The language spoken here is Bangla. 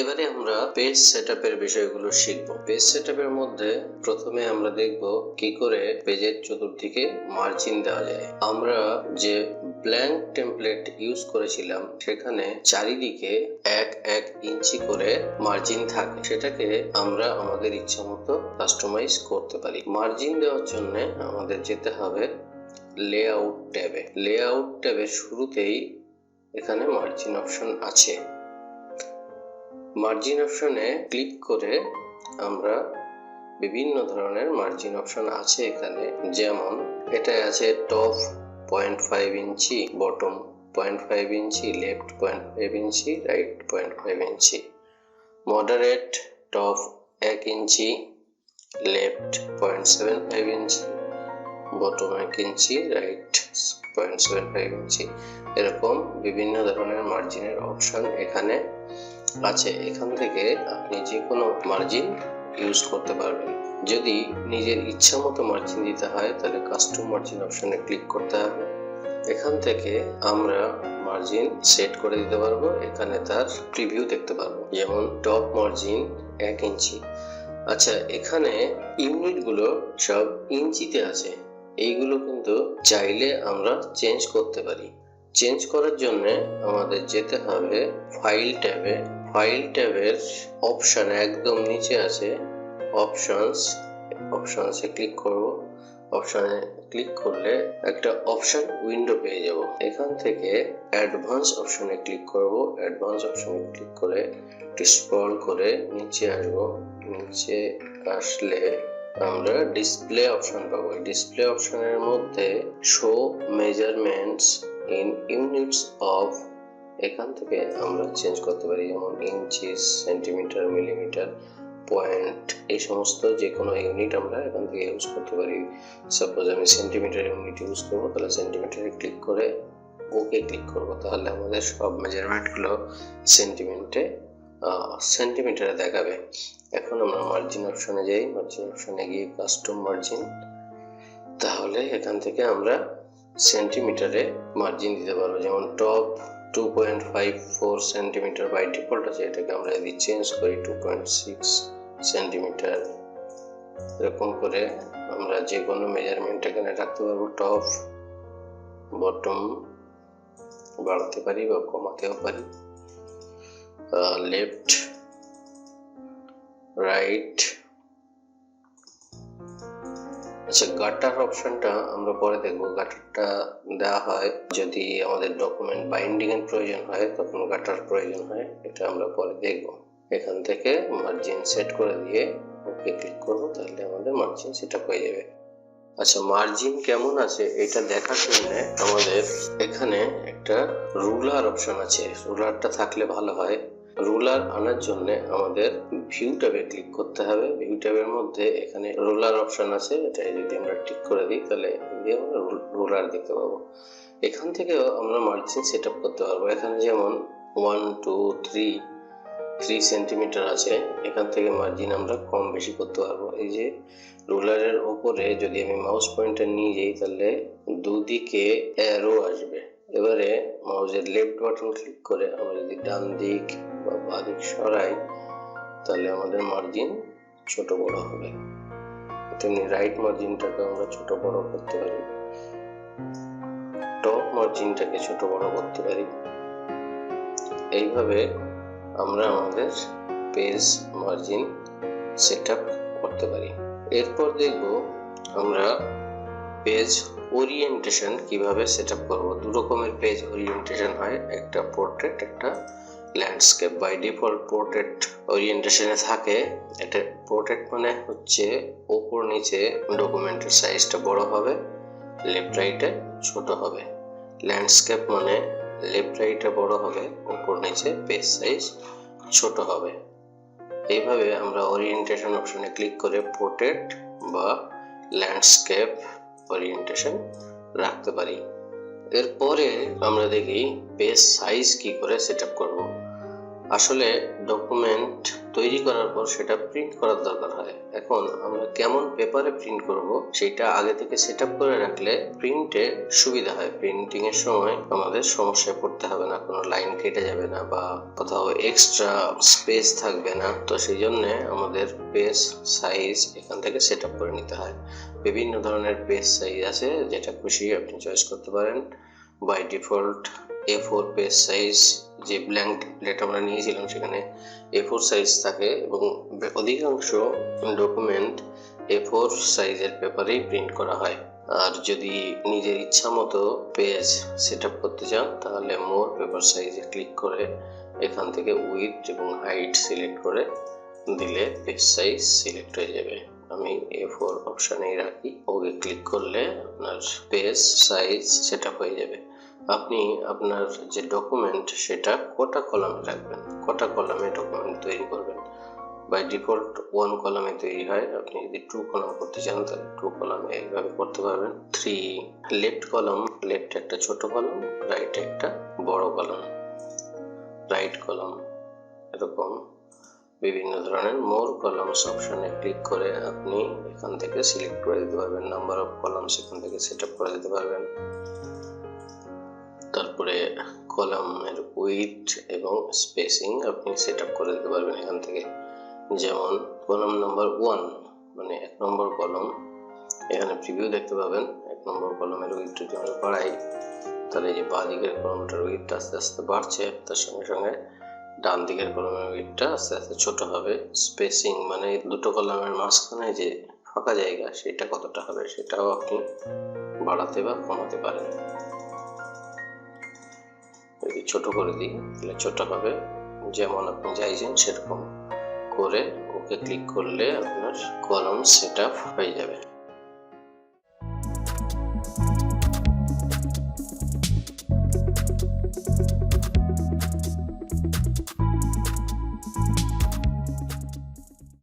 এবারে আমরা পেজ সেটআপের বিষয়গুলো শিখব। পেজ সেটআপের মধ্যে প্রথমে আমরা দেখব কি করে পেজের চতুর্দিকে মার্জিন দেওয়া যায়। আমরা যে ব্ল্যাঙ্ক টেমপ্লেট ইউজ করেছিলাম সেখানে চারিদিকে 1 ইঞ্চি করে মার্জিন থাকে, সেটাকে আমরা আমাদের ইচ্ছা মতো কাস্টমাইজ করতে পারি। মার্জিন দেওয়ার জন্য আমাদের যেতে হবে লেআউট ট্যাবে। লেআউট ট্যাবের শুরুতেই এখানে মার্জিন অপশন আছে। মার্জিন অপশনে ক্লিক করে আমরা বিভিন্ন ধরনের মার্জিন অপশন আছে এখানে, যেমন এটা আছে টপ 0.5 ইঞ্চি, বটম 0.5 ইঞ্চি, লেফট 0.5 ইঞ্চি, রাইট 0.5 ইঞ্চি, মডারেট টপ 1 ইঞ্চি, লেফট 0.75 ইঞ্চি, বটম 1 ইঞ্চি, রাইট 0.75 ইঞ্চি। এরকম বিভিন্ন ধরনের মার্জিনের অপশন এখানে আছে। এখান থেকে আপনি যে কোনো মার্জিন ইউজ করতে পারবেন। যদি নিজের ইচ্ছা মতো মার্জিন দিতে হয় তাহলে কাস্টম মার্জিন অপশনে ক্লিক করতে হবে। এখান থেকে আমরা মার্জিন সেট করে দিতে পারবো। এখানে তার প্রিভিউ দেখতে পারবো, যেমন টপ মার্জিন 1 ইঞ্চি। আচ্ছা, এখানে ইউনিটগুলো সব ইঞ্চিতে আছে। এইগুলো কিন্তু চাইলে আমরা চেঞ্জ করতে পারি। চেঞ্জ করার জন্য আমাদের যেতে হবে ফাইল ট্যাবে। ফাইল ট্যাবের অপশন একদম নিচে আছে অপশনসে ক্লিক করব। অপশনে ক্লিক করলে একটা অপশন উইন্ডো পেয়ে যাব। এখান থেকে অ্যাডভান্স অপশনে ক্লিক করব। অ্যাডভান্স অপশনে ক্লিক করে স্ক্রল করে নিচে আসব। নিচে আসলে আমরা ডিসপ্লে অপশন পাবো। ডিসপ্লে অপশনের মধ্যে show measurements in units of, এখান থেকে আমরা চেঞ্জ করতে পারি, যেমন ইঞ্চিস, সেন্টিমিটার, মিলিমিটার, পয়েন্ট, এই সমস্ত যে কোনো ইউনিট আমরা এখান থেকে ইউজ করতে পারি। সাপোজ আমি সেন্টিমিটার ইউনিট ইউজ করবো, তাহলে সেন্টিমিটারে ক্লিক করে ওকে ক্লিক করব। তাহলে আমাদের সব মেজারমেন্টগুলো সেন্টিমিটারে দেখাবে। এখন আমরা মার্জিন অপশনে যাই। মার্জিন অপশনে গিয়ে কাস্টম মার্জিন, তাহলে এখান থেকে আমরা সেন্টিমিটারে মার্জিন দিতে পারবো। যেমন টপ 2.54 সেন্টিমিটার বাই ডিফল্ট আছে, এটাকে আমরা যদি চেঞ্জ করি 2.6 সেন্টিমিটার, এরকম করে আমরা যে কোনো মেজারমেন্ট এখানে রাখতে পারবো। টপ বটম বাড়াতে পারি বা কমাতেও পারি, লেফট রাইট। আচ্ছা, গাটার অপশনটা আমরা পরে দেখবো। গাটারটা দেওয়া হয় যদি আমাদের ডকুমেন্ট বাইন্ডিং এর প্রয়োজন হয়, তখন গাটার প্রয়োজন হয়, এটা আমরা পরে দেখবো। এখান থেকে মার্জিন সেট করে দিয়ে ওকে ক্লিক করব, তাহলে আমাদের মার্জিন সেটআপ হয়ে যাবে। আচ্ছা, মার্জিন কেমন আছে এটা দেখার জন্য আমাদের এখানে একটা রুলার অপশন আছে। রুলারটা থাকলে ভালো হয়। রুলার আনার জন্য আমাদের ভিউ ট্যাবে ক্লিক করতে হবে। ভিউ ট্যাবের মধ্যে এখানে রুলার অপশন আছে, এটা যদি আমরা টিক করে দিই তাহলে আমরা রুলার দেখতে পাবো। এখান থেকেও আমরা মার্জিন সেটআপ করতে পারবো। এখানে যেমন 1 2 3 সেন্টিমিটার আছে, এখান থেকে মার্জিন আমরা কম বেশি করতে পারবো। এই যে রুলারের উপরে যদি আমি মাউস পয়েন্টার নিয়ে যাই তাহলে দুদিকে অ্যারো আসবে। এবারে মাউসের লেফট বাটন ক্লিক করে আমরা যদি ডান দিক বা বাঁ দিক সরাই তাহলে আমাদের মার্জিন ছোট বড় হবে। তেমনি রাইট মার্জিনটাকে আমরা ছোট বড় করতে পারি, টপ মার্জিনটাকে ছোট বড় করতে পারি। এইভাবে আমরা আমাদের পেজ মার্জিন সেটআপ করতে পারি। এরপর দেখব আমরা পেজ ওরিয়েন্টেশন কিভাবে সেটআপ করব। দু রকমের পেজ ওরিয়েন্টেশন হয়, একটা পোর্ট্রেট, একটা ল্যান্ডস্কেপ। বাই ডিফল্ট পোর্ট্রেট ওরিয়েন্টেশনে থাকে। এটা পোর্ট্রেট মানে হচ্ছে উপর নিচে ডকুমেন্টের সাইজটা বড় হবে, লেফট রাইটে ছোট হবে। ল্যান্ডস্কেপ মানে লেফট রাইটে বড় হবে, উপর নিচে পেজ সাইজ ছোট হবে। এইভাবে আমরা ওরিয়েন্টেশন অপশনে ক্লিক করে পোর্ট্রেট বা ল্যান্ডস্কেপ ওরিয়েন্টেশন রাখতে পারি। এরপরে আমরা দেখি পেজ সাইজ কি করে সেটআপ করব। আসলে ডকুমেন্ট তৈরি করার পর সেটা প্রিন্ট করার দরকার হয়। এখন আমরা কেমন পেপারে প্রিন্ট করব সেটা আগে থেকে সেট আপ করে রাখলে প্রিন্টে সুবিধা হয়। প্রিন্টিং এর সময় আমাদের সমস্যায় পড়তে হবে না, কোনো লাইন কেটে যাবে না বা কোথাও এক্সট্রা স্পেস থাকবে না। তো সেই জন্য আমাদের পেজ সাইজ এখান থেকে সেট আপ করে নিতে হয়। বিভিন্ন ধরনের পেজ সাইজ আছে, যেটা খুশি আপনি চয়েস করতে পারেন। By default A4 page size, যে ব্ল্যাঙ্ক টেমপ্লেট আমরা নিয়েছিলাম সেখানে A4 সাইজ থাকে এবং অধিকাংশ ডকুমেন্ট A4 সাইজের পেপারেই প্রিন্ট করা হয়। আর যদি নিজের ইচ্ছা মতো পেজ সেট আপ করতে চান তাহলে মোর পেপার সাইজে ক্লিক করে এখান থেকে উইডথ এবং হাইট সিলেক্ট করে দিলে পেজ সাইজ সিলেক্ট হয়ে যাবে। আমি A4 অপশানেই রাখি, ওকে ক্লিক করলে আপনার পেজ সাইজ সেট আপ হয়ে যাবে। আপনি আপনার যে ডকুমেন্ট সেটা কটা কলামে রাখবেন, কটা কলামে ডকুমেন্ট তৈরি করবেন। বাই ডিফল্ট 1 কলামে তৈরি হয়। আপনি যদি 2 কলাম করতে চান তাহলে 2 কলামে এইভাবে করতে পারবেন। 3 লেফট কলাম, লেফট একটা ছোট কলাম, রাইট একটা বড় কলাম, রাইট কলাম, এরকম বিভিন্ন ধরনের মোর কলামস অপশনে ক্লিক করে আপনি এখান থেকে সিলেক্ট করে দিতে পারবেন। নাম্বার অফ কলামস এখান থেকে সেট আপ করে দিতে পারবেন। তারপরে কলামের উইডথ এবং স্পেসিং আপনি সেট আপ করে দিতে পারবেন এখান থেকে। যেমন কলাম নাম্বার 1 মানে 1 নম্বর কলাম, এখানে প্রিভিউ দেখতে পাবেন। 1 নম্বর কলামের উইডথ যদি আমরা বাড়াই তাহলে এই যে বাঁ দিকের কলামটার উইডথ আস্তে আস্তে বাড়ছে, তার সঙ্গে সঙ্গে ডান দিকের কলামের উইডথটা আস্তে আস্তে ছোট হবে। স্পেসিং মানে দুটো কলামের মাঝখানে যে ফাঁকা জায়গা সেটা কতটা হবে সেটাও আপনি বাড়াতে বা কমাতে পারেন। যদি ছোট করে দিই তাহলে ছোট হবে, যেমন আপনি চাইছেন সেরকম করে ওকে ক্লিক করলে আপনার কলাম সেট আপ হয়ে যাবে।